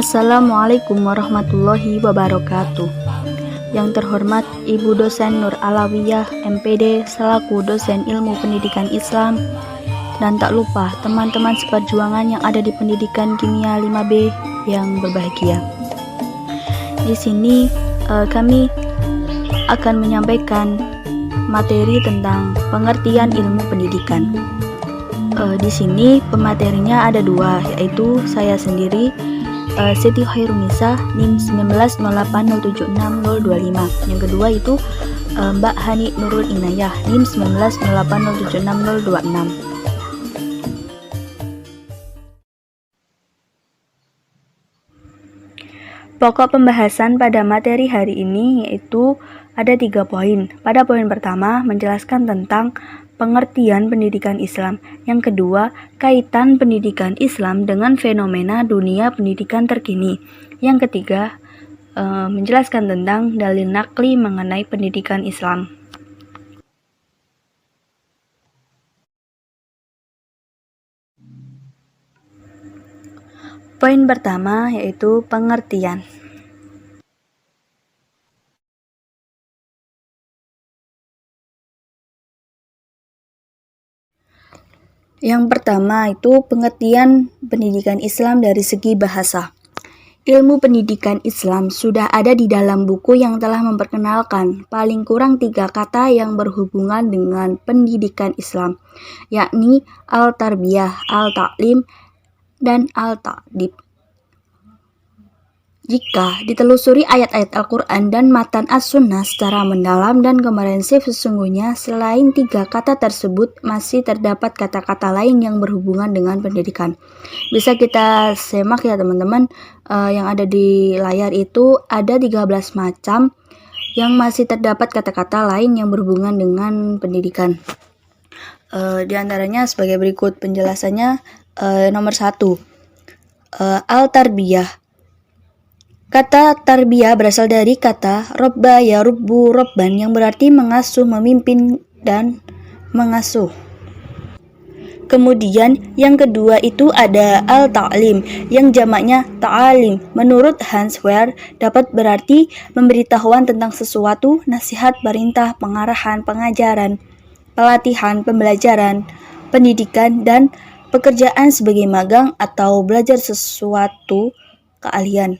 Assalamualaikum warahmatullahi wabarakatuh. Yang terhormat Ibu Dosen Nur Alawiyah MPD selaku dosen ilmu pendidikan Islam, dan tak lupa teman-teman seperjuangan yang ada di pendidikan kimia 5B yang berbahagia. Di sini kami akan menyampaikan materi tentang pengertian ilmu pendidikan. Di sini pematerinya ada dua, yaitu saya sendiri, Siti Khairunisa, NIM 19080760025. Yang kedua itu Mbak Hani Nurul Inayah, NIM 19080760026. Pokok pembahasan pada materi hari ini yaitu ada 3 poin. Pada poin pertama menjelaskan tentang pengertian pendidikan Islam. Yang kedua, kaitan pendidikan Islam dengan fenomena dunia pendidikan terkini. Yang ketiga, menjelaskan tentang dalil nakli mengenai pendidikan Islam. Poin pertama yaitu pengertian. Yang pertama itu pengertian pendidikan Islam dari segi bahasa. Ilmu pendidikan Islam sudah ada di dalam buku yang telah memperkenalkan paling kurang 3 kata yang berhubungan dengan pendidikan Islam, yakni al-tarbiyah, al-ta'lim, dan al-ta'dib. Jika ditelusuri ayat-ayat Al-Quran dan matan As-Sunnah secara mendalam dan komprehensif, sesungguhnya selain 3 kata tersebut masih terdapat kata-kata lain yang berhubungan dengan pendidikan. Bisa kita semak ya teman-teman, yang ada di layar itu ada 13 macam yang masih terdapat kata-kata lain yang berhubungan dengan pendidikan. Di antaranya sebagai berikut penjelasannya. Nomor 1, al-tarbiyah. Kata tarbiyah berasal dari kata robba yarubbu robban yang berarti mengasuh, memimpin, dan mengasuh. Kemudian yang kedua itu ada al-ta'lim yang jamaknya ta'alim. Menurut Hans Wehr dapat berarti pemberitahuan tentang sesuatu, nasihat, perintah, pengarahan, pengajaran, pelatihan, pembelajaran, pendidikan, dan pekerjaan sebagai magang atau belajar sesuatu keahlian.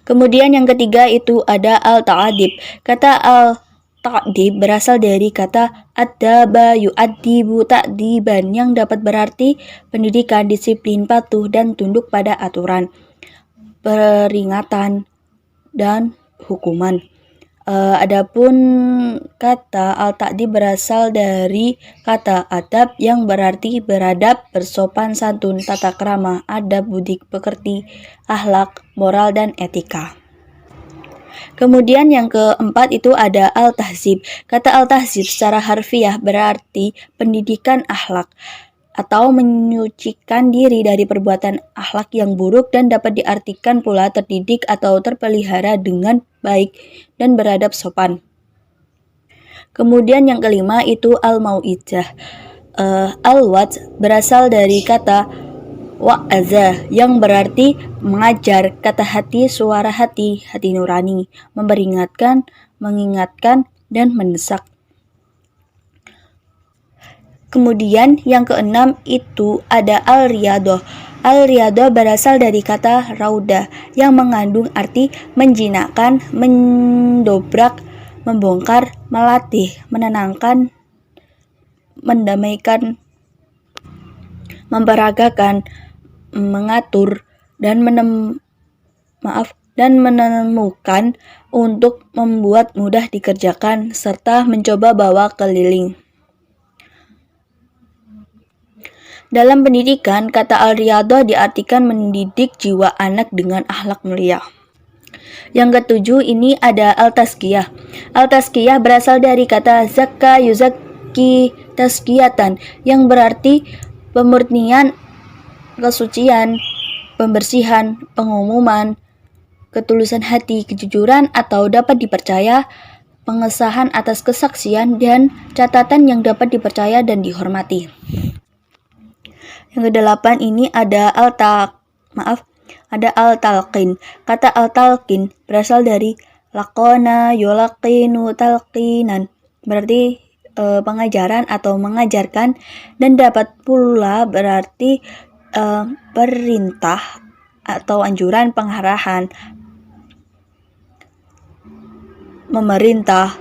Kemudian yang ketiga itu ada al-ta'adib. Kata al-ta'adib berasal dari kata adaba yu'adibu ta'diban yang dapat berarti pendidikan, disiplin, patuh, dan tunduk pada aturan, peringatan, dan hukuman. Adapun kata al-ta'dib berasal dari kata adab yang berarti beradab, bersopan santun, tata krama, adab budi pekerti, akhlak, moral, dan etika. Kemudian yang keempat itu ada al-tahzib. Kata al-tahzib secara harfiah berarti pendidikan akhlak atau menyucikan diri dari perbuatan akhlak yang buruk, dan dapat diartikan pula terdidik atau terpelihara dengan baik dan beradab sopan. Kemudian yang kelima itu al-mau'izah. Al-wa'z berasal dari kata wa'aza yang berarti mengajar, kata hati, suara hati, hati nurani, memperingatkan, mengingatkan, dan mendesak. Kemudian yang keenam itu ada al-riyadah. Al-riyadah berasal dari kata raudah yang mengandung arti menjinakkan, mendobrak, membongkar, melatih, menenangkan, mendamaikan, memperagakan, mengatur, dan menemukan untuk membuat mudah dikerjakan serta mencoba bawa keliling. Dalam pendidikan, kata al-riyadah diartikan mendidik jiwa anak dengan akhlak mulia. Yang ketujuh ini ada al-tazkiyah. Al-tazkiyah berasal dari kata zakka yuzakki tazkiyatan yang berarti pemurnian, kesucian, pembersihan, pengumuman, ketulusan hati, kejujuran atau dapat dipercaya, pengesahan atas kesaksian, dan catatan yang dapat dipercaya dan dihormati. Yang kedelapan ini ada ada al-talqin. Kata al-talqin berasal dari laqona yulaqinu talqinan, berarti pengajaran atau mengajarkan, dan dapat pula berarti perintah atau anjuran, pengarahan, memerintah,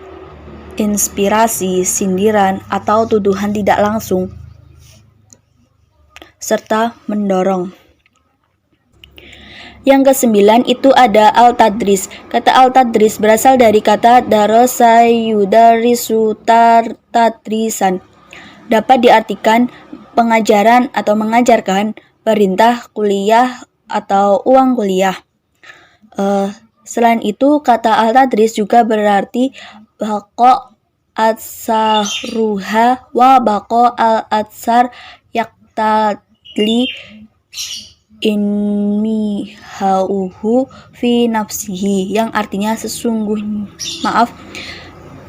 inspirasi, sindiran, atau tuduhan tidak langsung, serta mendorong. Yang kesembilan itu ada al-tadris. Kata al-tadris berasal dari kata darasa yudarisu tadrisan. Dapat diartikan pengajaran atau mengajarkan, perintah, kuliah, atau uang kuliah. Selain itu, kata al-tadris juga berarti bako atsarruha wa bako al-atsar yaktadli inmihauhu fi nafsihi, yang artinya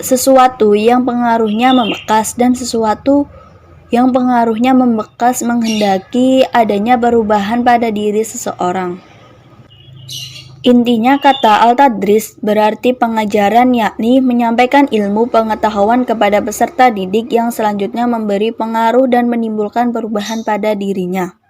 sesuatu yang pengaruhnya membekas, dan sesuatu yang pengaruhnya membekas menghendaki adanya perubahan pada diri seseorang. Intinya kata al-tadris berarti pengajaran, yakni menyampaikan ilmu pengetahuan kepada peserta didik yang selanjutnya memberi pengaruh dan menimbulkan perubahan pada dirinya.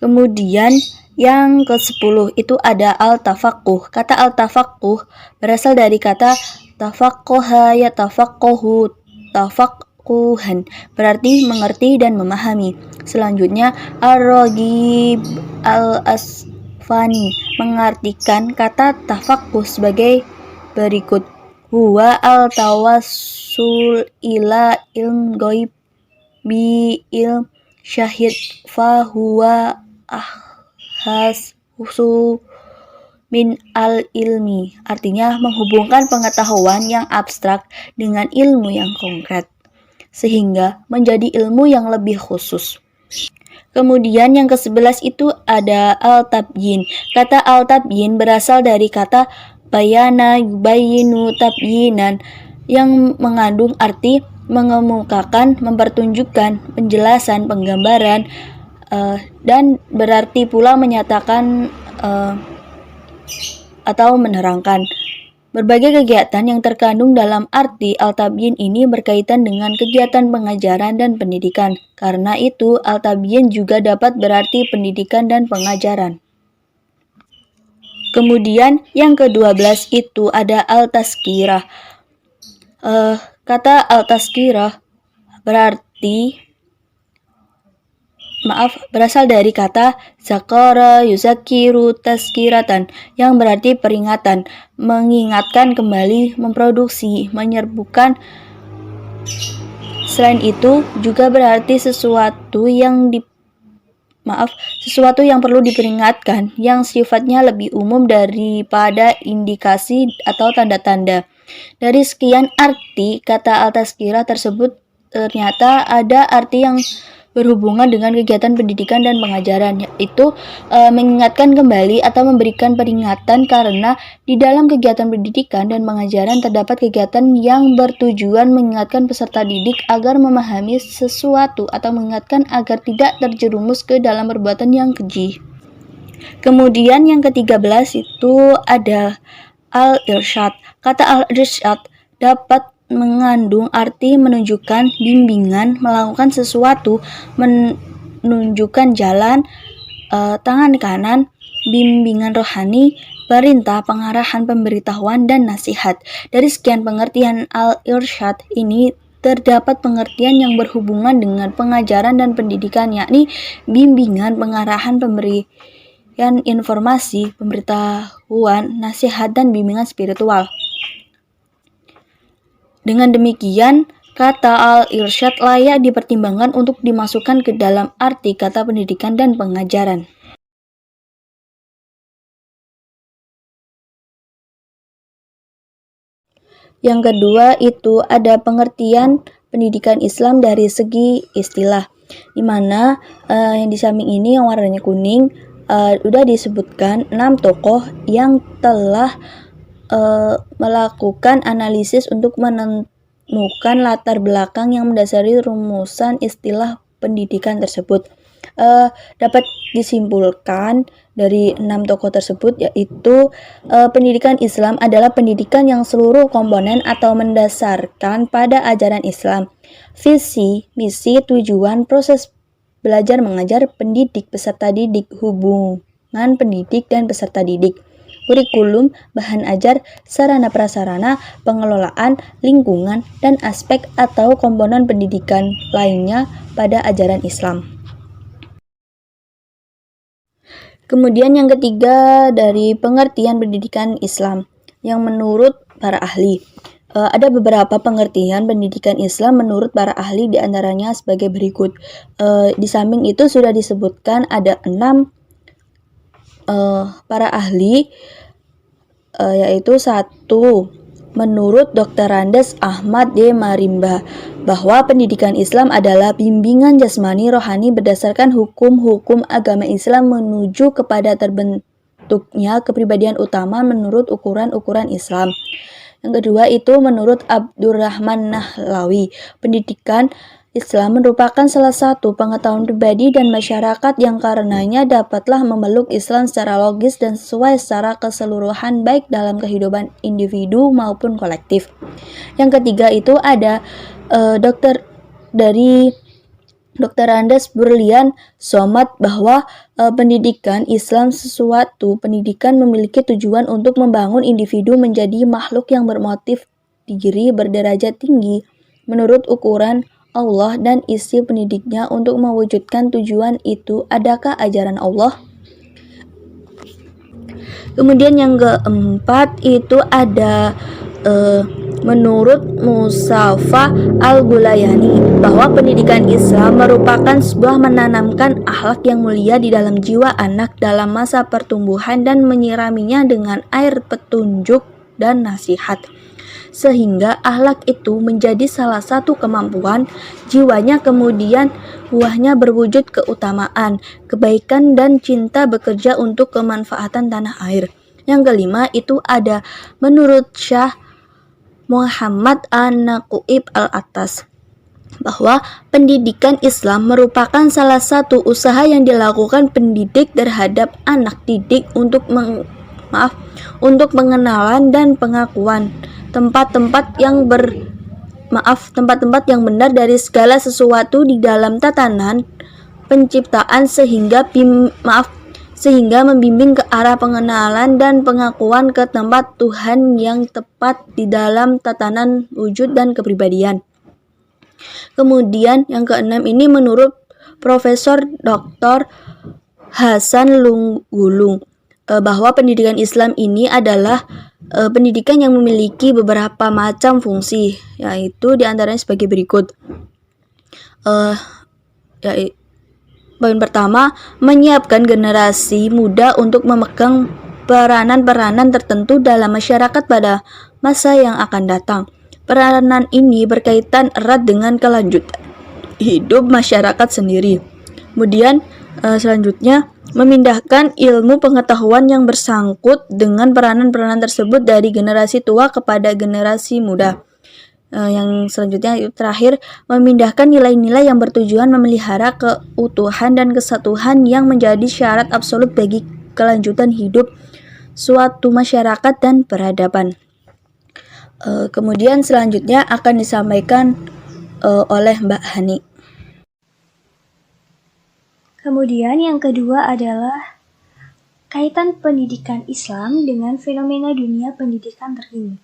Kemudian yang ke-10 itu ada al-tafaqquh. Kata al-tafaqquh berasal dari kata tafaqqaha yatafaqqahu tafaqquhan, berarti mengerti dan memahami. Selanjutnya ar-raghib al-asfani mengartikan kata tafaqquh sebagai berikut: huwa al-tawassul ila ilm ghaib bi ilm syahid fa huwa ahhasu min al-ilmi, artinya menghubungkan pengetahuan yang abstrak dengan ilmu yang konkret, sehingga menjadi ilmu yang lebih khusus. Kemudian yang ke-11 itu ada al-tabyin. Kata al-tabyin berasal dari kata bayana yubayinu tabyinan, yang mengandung arti mengemukakan, mempertunjukkan, penjelasan, penggambaran, dan berarti pula menyatakan atau menerangkan. Berbagai kegiatan yang terkandung dalam arti al-tabyin ini berkaitan dengan kegiatan pengajaran dan pendidikan. Karena itu, al-tabyin juga dapat berarti pendidikan dan pengajaran. Kemudian yang ke-12 itu ada al-tazkirah. Kata al-tazkirah berasal dari kata zakara yuzakiru tazkiratan, yang berarti peringatan, mengingatkan kembali, memproduksi, menyerbukan. Selain itu juga berarti sesuatu yang perlu diperingatkan, yang sifatnya lebih umum daripada indikasi atau tanda-tanda. Dari sekian arti kata al-tazkirah tersebut, ternyata ada arti yang berhubungan dengan kegiatan pendidikan dan pengajaran, yaitu mengingatkan kembali atau memberikan peringatan, karena di dalam kegiatan pendidikan dan pengajaran terdapat kegiatan yang bertujuan mengingatkan peserta didik agar memahami sesuatu atau mengingatkan agar tidak terjerumus ke dalam perbuatan yang keji. Kemudian yang ke-13 itu ada al-irsyad. Kata al-irsyad dapat mengandung arti menunjukkan bimbingan, melakukan sesuatu, menunjukkan jalan, tangan kanan, bimbingan rohani, perintah, pengarahan, pemberitahuan, dan nasihat. Dari sekian pengertian al-irsyad ini terdapat pengertian yang berhubungan dengan pengajaran dan pendidikan, yakni bimbingan, pengarahan, pemberian informasi, pemberitahuan, nasihat, dan bimbingan spiritual. Dengan demikian, kata al-irsyad layak dipertimbangkan untuk dimasukkan ke dalam arti kata pendidikan dan pengajaran. Yang kedua itu ada pengertian pendidikan Islam dari segi istilah, di mana yang di samping ini yang warnanya kuning udah disebutkan 6 tokoh yang telah melakukan analisis untuk menemukan latar belakang yang mendasari rumusan istilah pendidikan tersebut. Dapat disimpulkan dari 6 tokoh tersebut, yaitu pendidikan Islam adalah pendidikan yang seluruh komponen atau mendasarkan pada ajaran Islam. Visi, misi, tujuan, proses belajar mengajar, pendidik, peserta didik, hubungan pendidik dan peserta didik, kurikulum, bahan ajar, sarana prasarana, pengelolaan, lingkungan, dan aspek atau komponen pendidikan lainnya pada ajaran Islam. Kemudian yang ketiga dari pengertian pendidikan Islam yang menurut para ahli. Ada beberapa pengertian pendidikan Islam menurut para ahli, diantaranya sebagai berikut. Di samping itu sudah disebutkan ada 6 para ahli, yaitu 1. Menurut Dr. Randes Ahmad D. Marimba, bahwa pendidikan Islam adalah bimbingan jasmani rohani berdasarkan hukum-hukum agama Islam menuju kepada terbentuknya kepribadian utama menurut ukuran-ukuran Islam. Yang kedua itu menurut Abdurrahman Nahlawi, pendidikan Islam merupakan salah satu pengetahuan pribadi dan masyarakat yang karenanya dapatlah memeluk Islam secara logis dan sesuai secara keseluruhan baik dalam kehidupan individu maupun kolektif. Yang ketiga itu ada Dr. Andes Berlian Somad, bahwa pendidikan Islam sesuatu pendidikan memiliki tujuan untuk membangun individu menjadi makhluk yang bermotif diri berderajat tinggi menurut ukuran Allah, dan isi pendidiknya untuk mewujudkan tujuan itu adakah ajaran Allah. Kemudian yang keempat itu ada menurut Musafa Al-Gulayani, bahwa pendidikan Islam merupakan sebuah menanamkan akhlak yang mulia di dalam jiwa anak dalam masa pertumbuhan dan menyiraminya dengan air petunjuk dan nasihat, sehingga akhlak itu menjadi salah satu kemampuan jiwanya, kemudian buahnya berwujud keutamaan, kebaikan, dan cinta bekerja untuk kemanfaatan tanah air. Yang kelima itu ada menurut Syah Muhammad An-Naquib Al-Attas, bahwa pendidikan Islam merupakan salah satu usaha yang dilakukan pendidik terhadap anak didik untuk pengenalan dan pengakuan tempat-tempat yang benar dari segala sesuatu di dalam tatanan penciptaan sehingga membimbing ke arah pengenalan dan pengakuan ke tempat Tuhan yang tepat di dalam tatanan wujud dan kepribadian. Kemudian yang keenam ini menurut Profesor Dr. Hasan Lunggulung, bahwa pendidikan Islam ini adalah pendidikan yang memiliki beberapa macam fungsi, yaitu diantaranya sebagai berikut. Poin pertama, menyiapkan generasi muda untuk memegang peranan-peranan tertentu dalam masyarakat pada masa yang akan datang. Peranan ini berkaitan erat dengan kelanjutan hidup masyarakat sendiri. Kemudian selanjutnya, memindahkan ilmu pengetahuan yang bersangkut dengan peranan-peranan tersebut dari generasi tua kepada generasi muda. Yang selanjutnya itu terakhir, memindahkan nilai-nilai yang bertujuan memelihara keutuhan dan kesatuan yang menjadi syarat absolut bagi kelanjutan hidup suatu masyarakat dan peradaban. Kemudian selanjutnya akan disampaikan oleh Mbak Hani. Kemudian yang kedua adalah kaitan pendidikan Islam dengan fenomena dunia pendidikan terkini.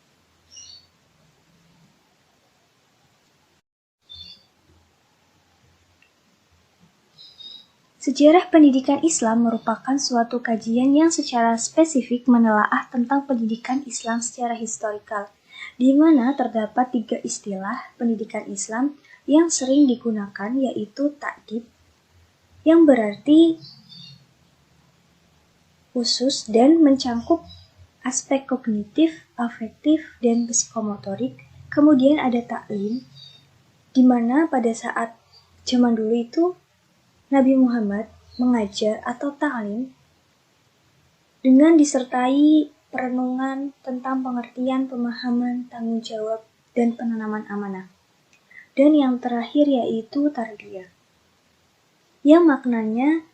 Sejarah pendidikan Islam merupakan suatu kajian yang secara spesifik menelaah tentang pendidikan Islam secara historikal, di mana terdapat 3 istilah pendidikan Islam yang sering digunakan, yaitu ta'dib, yang berarti khusus dan mencangkup aspek kognitif, afektif, dan psikomotorik. Kemudian ada ta'lim, di mana pada saat zaman dulu itu Nabi Muhammad mengajar atau ta'lim dengan disertai perenungan tentang pengertian, pemahaman, tanggung jawab, dan penanaman amanah. Dan yang terakhir yaitu tarbiyah, yang maknanya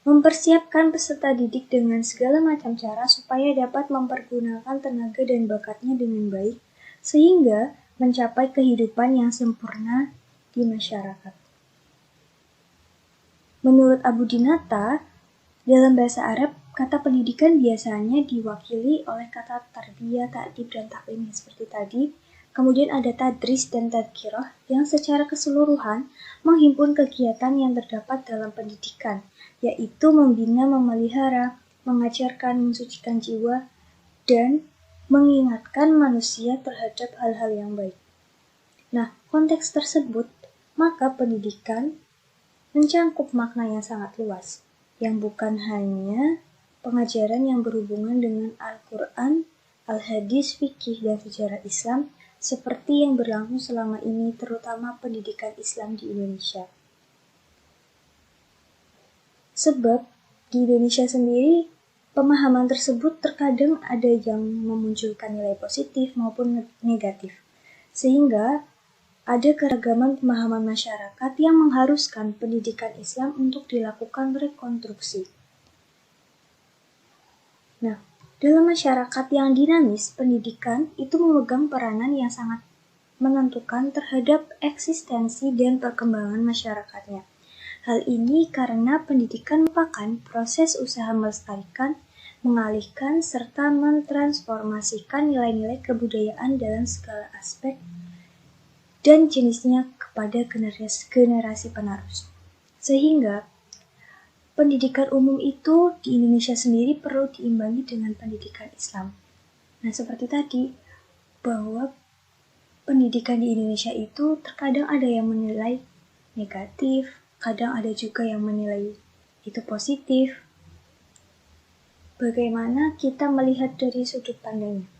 mempersiapkan peserta didik dengan segala macam cara supaya dapat mempergunakan tenaga dan bakatnya dengan baik, sehingga mencapai kehidupan yang sempurna di masyarakat. Menurut Abu Dinata, dalam bahasa Arab, kata pendidikan biasanya diwakili oleh kata tarbiyah, ta'dib, dan taklim seperti tadi. Kemudian ada tadris dan tadkirah yang secara keseluruhan menghimpun kegiatan yang terdapat dalam pendidikan, yaitu membina, memelihara, mengajarkan, mensucikan jiwa, dan mengingatkan manusia terhadap hal-hal yang baik. Nah, konteks tersebut, maka pendidikan mencangkup makna yang sangat luas, yang bukan hanya pengajaran yang berhubungan dengan Al-Quran, Al-Hadis, Fikih, dan sejarah Islam, seperti yang berlangsung selama ini, terutama pendidikan Islam di Indonesia. Sebab di Indonesia sendiri, pemahaman tersebut terkadang ada yang memunculkan nilai positif maupun negatif, sehingga ada keragaman pemahaman masyarakat yang mengharuskan pendidikan Islam untuk dilakukan rekonstruksi. Nah, dalam masyarakat yang dinamis, pendidikan itu memegang peranan yang sangat menentukan terhadap eksistensi dan perkembangan masyarakatnya. Hal ini karena pendidikan merupakan proses usaha melestarikan, mengalihkan, serta mentransformasikan nilai-nilai kebudayaan dalam segala aspek dan jenisnya kepada generasi penerus. Sehingga pendidikan umum itu di Indonesia sendiri perlu diimbangi dengan pendidikan Islam. Nah, seperti tadi, bahwa pendidikan di Indonesia itu terkadang ada yang menilai negatif, kadang ada juga yang menilai itu positif. Bagaimana kita melihat dari sudut pandangnya?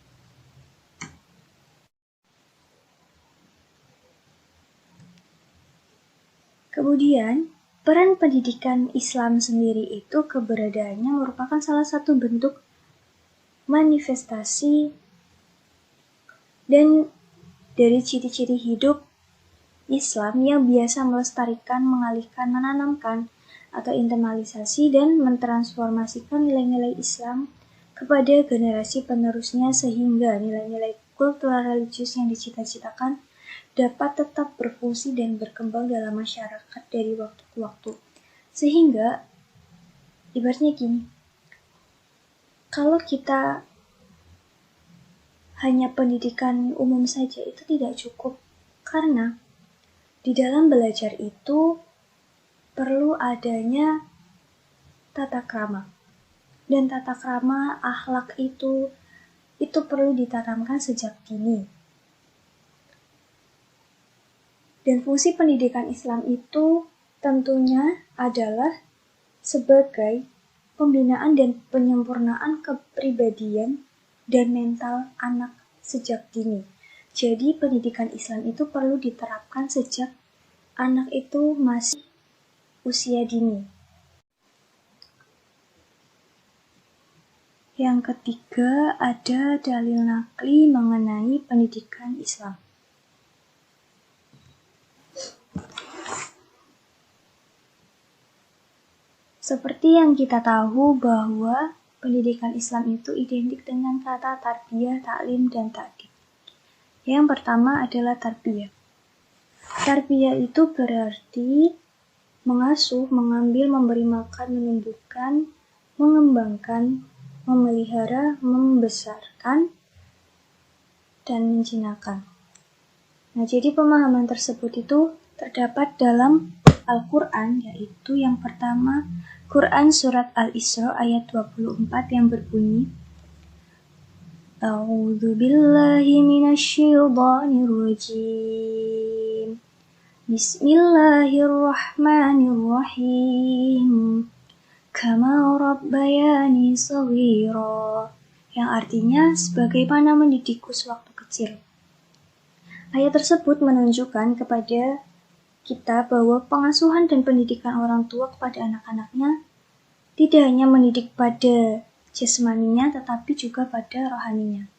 Kemudian, peran pendidikan Islam sendiri itu keberadaannya merupakan salah satu bentuk manifestasi dan dari ciri-ciri hidup Islam yang biasa melestarikan, mengalihkan, menanamkan, atau internalisasi dan mentransformasikan nilai-nilai Islam kepada generasi penerusnya sehingga nilai-nilai kultural religius yang dicita-citakan dapat tetap berfungsi dan berkembang dalam masyarakat dari waktu ke waktu. Sehingga, ibaratnya gini, kalau kita hanya pendidikan umum saja itu tidak cukup, karena di dalam belajar itu perlu adanya tata krama. Dan tata krama, akhlak itu perlu ditanamkan sejak dini. Dan fungsi pendidikan Islam itu tentunya adalah sebagai pembinaan dan penyempurnaan kepribadian dan mental anak sejak dini. Jadi pendidikan Islam itu perlu diterapkan sejak anak itu masih usia dini. Yang ketiga, ada dalil nakli mengenai pendidikan Islam. Seperti yang kita tahu bahwa pendidikan Islam itu identik dengan kata tarbiyah, taklim, dan ta'dib. Yang pertama adalah tarbiyah. Tarbiyah itu berarti mengasuh, mengambil, memberi makan, menumbuhkan, mengembangkan, memelihara, membesarkan, dan menjinakkan. Nah, jadi pemahaman tersebut itu terdapat dalam Al-Quran, yaitu yang pertama Quran Surat Al-Isra ayat 24 yang berbunyi A'udzu billahi minasyaitonir rajim. Bismillahirrahmanirrahim. Kama rabbayani shaghira. Yang artinya sebagaimana mendidikku sewaktu kecil. Ayat tersebut menunjukkan kepada kita bahwa pengasuhan dan pendidikan orang tua kepada anak-anaknya tidak hanya mendidik pada jasmaninya tetapi juga pada rohaninya.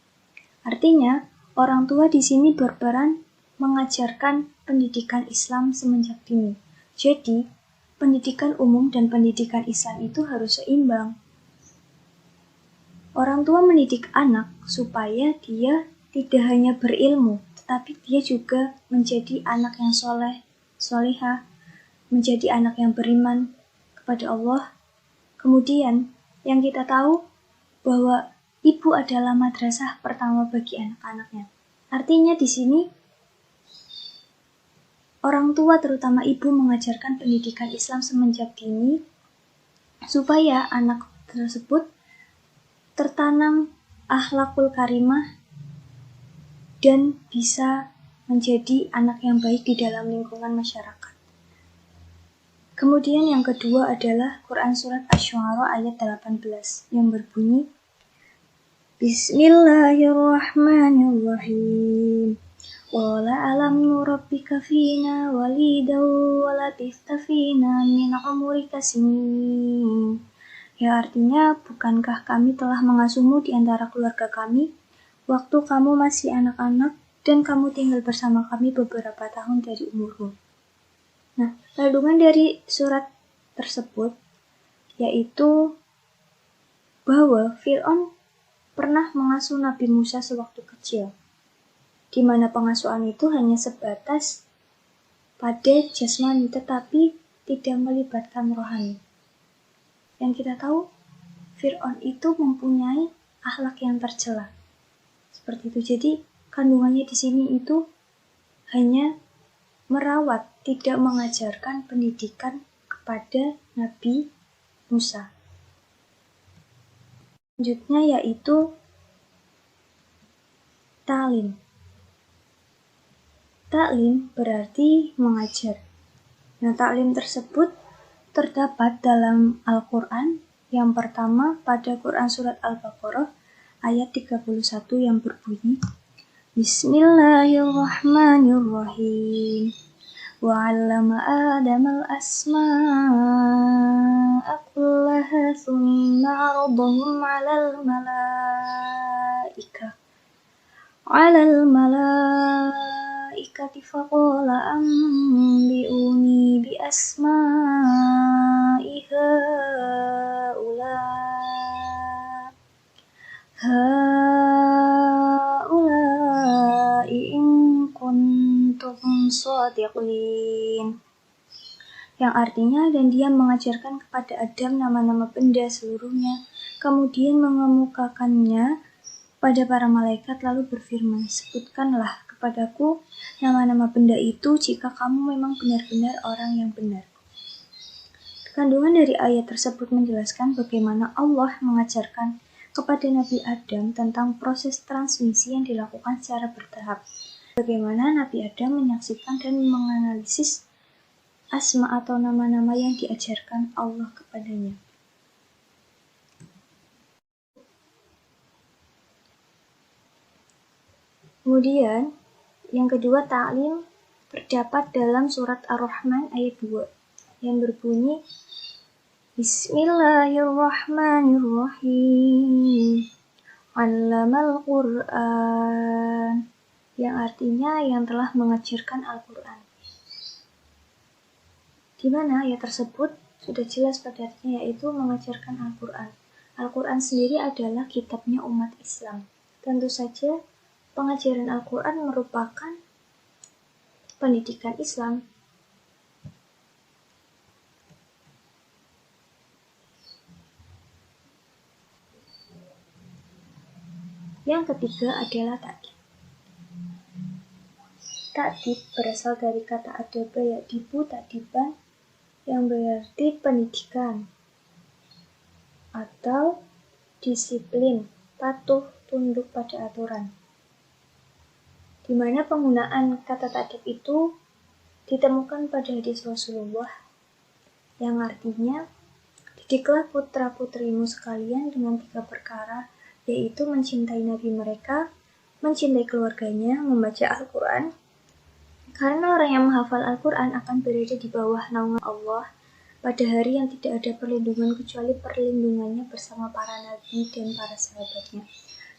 Artinya, orang tua di sini berperan mengajarkan pendidikan Islam semenjak dini. Jadi, pendidikan umum dan pendidikan Islam itu harus seimbang. Orang tua mendidik anak supaya dia tidak hanya berilmu, tetapi dia juga menjadi anak yang soleh, solehah, menjadi anak yang beriman kepada Allah. Kemudian yang kita tahu bahwa ibu adalah madrasah pertama bagi anak-anaknya. Artinya di sini orang tua terutama ibu mengajarkan pendidikan Islam semenjak dini supaya anak tersebut tertanam akhlakul karimah dan bisa menjadi anak yang baik di dalam lingkungan masyarakat. Kemudian yang kedua adalah Quran Surat Asy-Syu'ara ayat 18 yang berbunyi Bismillahirrahmanirrahim. Qala alam nurabbika fina walidan wa labithta fina min umrika sinin. Ya artinya, bukankah kami telah mengasuhmu di antara keluarga kami waktu kamu masih anak-anak dan kamu tinggal bersama kami beberapa tahun dari umurmu. Nah, kandungan dari surat tersebut yaitu bahwa Fir'aun pernah mengasuh Nabi Musa sewaktu kecil, di mana pengasuhan itu hanya sebatas pada jasmani tetapi tidak melibatkan rohani. Yang kita tahu, Fir'aun itu mempunyai akhlak yang tercela. Seperti itu. Jadi, kandungannya di sini itu hanya merawat, tidak mengajarkan pendidikan kepada Nabi Musa. Selanjutnya yaitu ta'lim. Ta'lim berarti mengajar. Nah, ta'lim tersebut terdapat dalam Al-Quran. Yang pertama pada Quran Surat Al-Baqarah ayat 31 yang berbunyi Bismillahirrahmanirrahim. Wa 'allama Adama al-asma'a kullaha thumma 'aradahum 'alal malaikati faqala anbi'uni bi asma'i haula'i in kuntum shadiqin. Yang artinya, dan dia mengajarkan kepada Adam nama-nama benda seluruhnya, kemudian mengemukakannya pada para malaikat lalu berfirman, sebutkanlah kepadaku nama-nama benda itu jika kamu memang benar-benar orang yang benar. Kandungan dari ayat tersebut menjelaskan bagaimana Allah mengajarkan kepada Nabi Adam tentang proses transmisi yang dilakukan secara bertahap. Bagaimana Nabi Adam menyaksikan dan menganalisis asma atau nama-nama yang diajarkan Allah kepadanya. Kemudian, yang kedua ta'lim terdapat dalam surat Ar-Rahman ayat 2 yang berbunyi Bismillahirrahmanirrahim. 'Allamal Qur'an, yang artinya yang telah mengajarkan Al-Quran. Di mana ayat tersebut sudah jelas pada artinya yaitu mengajarkan Al-Quran. Al-Quran sendiri adalah kitabnya umat Islam. Tentu saja pengajaran Al-Quran merupakan pendidikan Islam. Yang ketiga adalah ta'dib. Ta'dib berasal dari kata adaba ya'dibu ta'diban yang berarti pendidikan atau disiplin, patuh, tunduk pada aturan. Di mana penggunaan kata ta'dib itu ditemukan pada hadis Rasulullah yang artinya, didiklah putra-putrimu sekalian dengan 3 perkara, yaitu mencintai Nabi mereka, mencintai keluarganya, membaca Al-Quran, karena orang yang menghafal Al-Quran akan berada di bawah naungan Allah pada hari yang tidak ada perlindungan kecuali perlindungannya bersama para nabi dan para sahabatnya.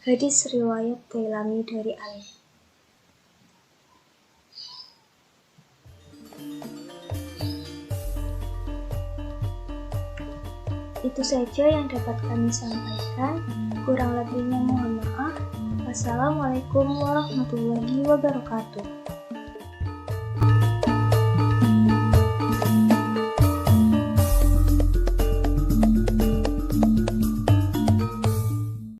Hadis riwayat Dailami dari Ali. Itu saja yang dapat kami sampaikan. Kurang lebihnya mohon maaf. Wassalamualaikum warahmatullahi wabarakatuh.